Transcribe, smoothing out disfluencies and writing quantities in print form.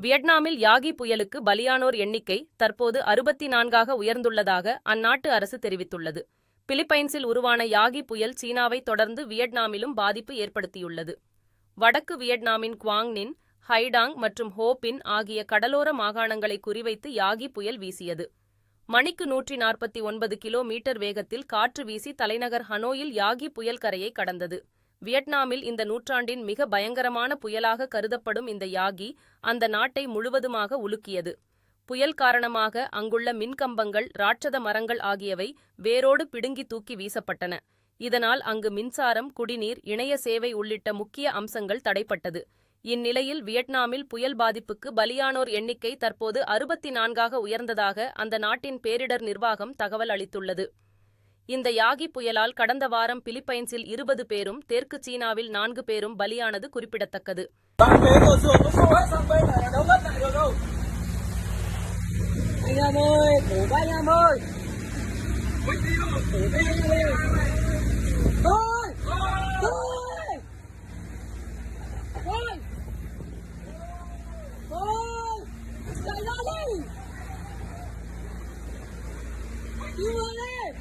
வியட்நாமில் யாகி புயலுக்கு பலியானோர் எண்ணிக்கை தற்போது 64ஆக உயர்ந்துள்ளதாக அந்நாட்டு அரசு தெரிவித்துள்ளது. பிலிப்பைன்ஸில் உருவான யாகி புயல் சீனாவை தொடர்ந்து வியட்நாமிலும் பாதிப்பு ஏற்படுத்தியுள்ளது. வடக்கு வியட்நாமின் குவாங் நின், ஹைடாங் மற்றும் ஹோ பின் ஆகிய கடலோர மாகாணங்களை குறிவைத்து யாகி புயல் வீசியது. மணிக்கு 149 கிலோமீட்டர் வேகத்தில் காற்று வீசி தலைநகர் ஹனோயில் யாகி புயல் கரையை கடந்தது. வியட்நாமில் இந்த நூற்றாண்டின் மிக பயங்கரமான புயலாக கருதப்படும் இந்த யாகி அந்த நாட்டை முழுவதுமாக உலுக்கியது. புயல் காரணமாக அங்குள்ள மின்கம்பங்கள், ராட்சத மரங்கள் ஆகியவை வேரோடு பிடுங்கி தூக்கி வீசப்பட்டன. இதனால் அங்கு மின்சாரம், குடிநீர், இணைய சேவை உள்ளிட்ட முக்கிய அம்சங்கள் தடைப்பட்டது. இந்நிலையில் வியட்நாமில் புயல் பாதிப்புக்கு பலியானோர் எண்ணிக்கை தற்போது 64ஆக உயர்ந்ததாக அந்த நாட்டின் பேரிடர் நிர்வாகம் தகவல் அளித்துள்ளது. இந்த யாகி புயலால் கடந்த வாரம் பிலிப்பைன்ஸில் 20 பேரும், தெற்கு சீனாவில் 4 பேரும் பலியானது குறிப்பிடத்தக்கது. You want it?